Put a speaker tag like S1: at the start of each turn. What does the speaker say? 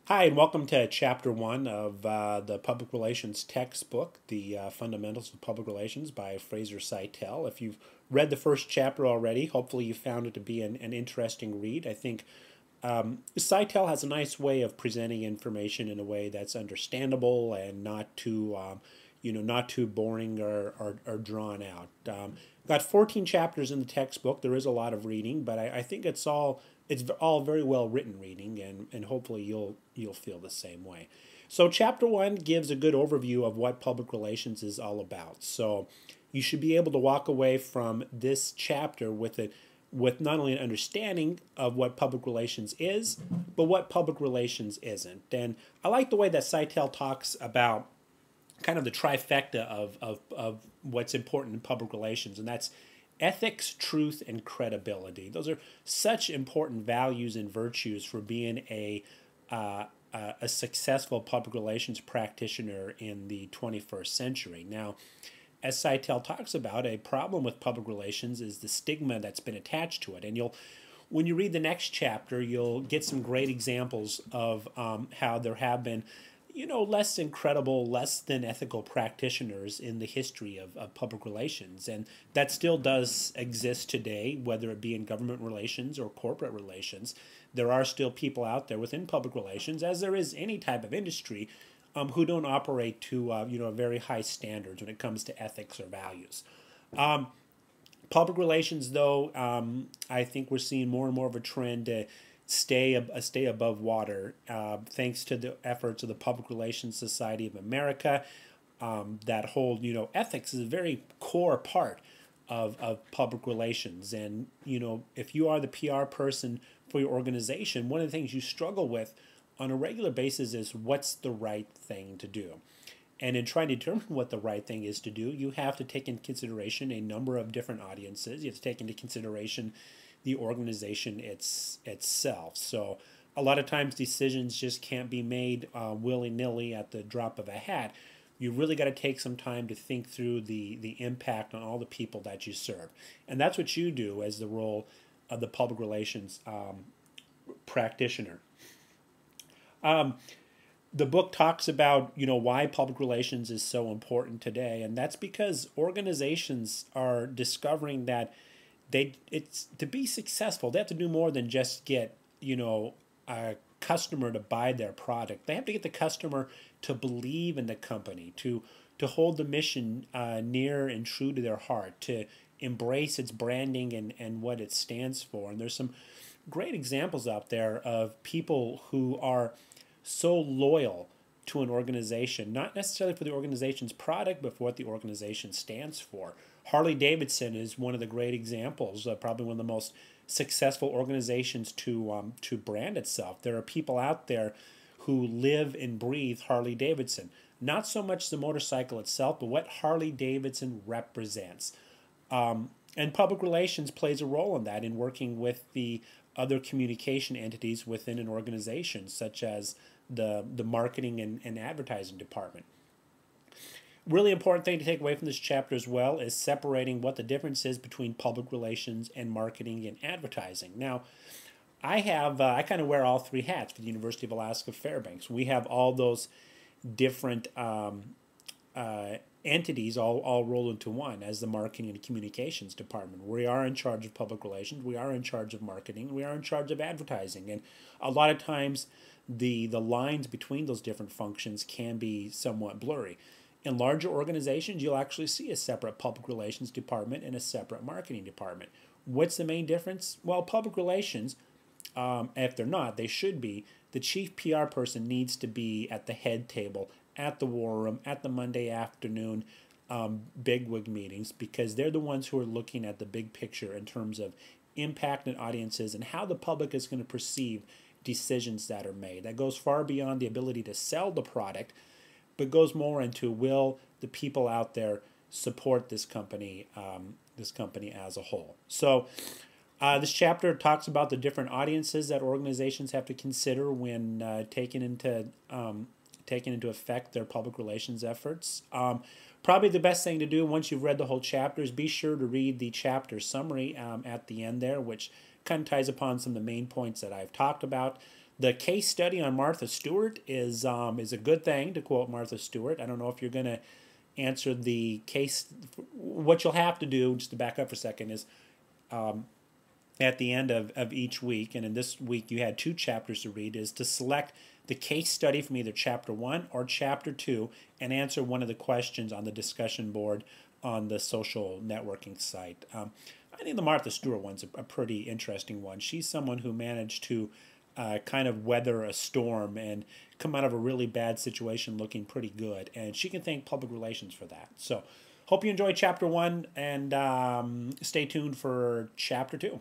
S1: Hi, and welcome to Chapter 1 of the Public Relations textbook, The Fundamentals of Public Relations by Fraser Seitel. If you've read the first chapter already, hopefully you found it to be an interesting read. I think Seitel has a nice way of presenting information in a way that's understandable and not too, not too boring or drawn out. Got 14 chapters in the textbook. There is a lot of reading, but I think it's all very well written reading, and hopefully you'll feel the same way. So chapter 1 gives a good overview of what public relations is all about. So you should be able to walk away from this chapter with not only an understanding of what public relations is, but what public relations isn't. And I like the way that Seitel talks about kind of the trifecta of what's important in public relations, and that's ethics, truth, and credibility. Those are such important values and virtues for being a successful public relations practitioner in the 21st century. Now, as Seitel talks about, a problem with public relations is the stigma that's been attached to it. And when you read the next chapter, you'll get some great examples of how there have been less than credible, less than ethical practitioners in the history of public relations. And that still does exist today, whether it be in government relations or corporate relations. There are still people out there within public relations, as there is any type of industry, who don't operate to very high standards when it comes to ethics or values. Public relations, though, I think we're seeing more and more of a trend to stay above water, thanks to the efforts of the Public Relations Society of America. That whole ethics is a very core part of public relations. And if you are the PR person for your organization, one of the things you struggle with on a regular basis is what's the right thing to do. And in trying to determine what the right thing is to do, you have to take into consideration a number of different audiences. You have to take into consideration the organization itself. So a lot of times decisions just can't be made willy-nilly at the drop of a hat. You really got to take some time to think through the impact on all the people that you serve. And that's what you do as the role of the public relations practitioner. The book talks about why public relations is so important today, and that's because organizations are discovering that it's to be successful, they have to do more than just get a customer to buy their product. They have to get the customer to believe in the company, to hold the mission near and true to their heart, to embrace its branding and what it stands for. And there's some great examples out there of people who are so loyal to an organization, not necessarily for the organization's product, but for what the organization stands for. Harley-Davidson is one of the great examples, probably one of the most successful organizations to brand itself. There are people out there who live and breathe Harley-Davidson. Not so much the motorcycle itself, but what Harley-Davidson represents. And public relations plays a role in that, in working with the other communication entities within an organization, such as the marketing and advertising department. Really important thing to take away from this chapter as well is separating what the difference is between public relations and marketing and advertising. Now, I kind of wear all three hats for the University of Alaska Fairbanks. We have all those different entities all rolled into one as the marketing and communications department. We are in charge of public relations, we are in charge of marketing, we are in charge of advertising, and a lot of times the lines between those different functions can be somewhat blurry. In larger organizations, you'll actually see a separate public relations department and a separate marketing department. What's the main difference? Well, public relations, if they're not, they should be. The chief PR person needs to be at the head table, at the war room, at the Monday afternoon bigwig meetings, because they're the ones who are looking at the big picture in terms of impact and audiences and how the public is going to perceive decisions that are made. That goes far beyond the ability to sell the product, but goes more into, will the people out there support this company as a whole. So this chapter talks about the different audiences that organizations have to consider when taking into effect their public relations efforts. Probably the best thing to do once you've read the whole chapter is be sure to read the chapter summary at the end there, which kind of ties upon some of the main points that I've talked about. The case study on Martha Stewart is a good thing, to quote Martha Stewart. I don't know if you're going to answer the case. What you'll have to do, just to back up for a second, is at the end of each week, and in this week you had 2 chapters to read, is to select the case study from either chapter 1 or chapter 2 and answer one of the questions on the discussion board on the social networking site. I think the Martha Stewart one's a pretty interesting one. She's someone who managed to kind of weather a storm and come out of a really bad situation looking pretty good, and she can thank public relations for that. So hope you enjoyed chapter 1, and stay tuned for chapter 2.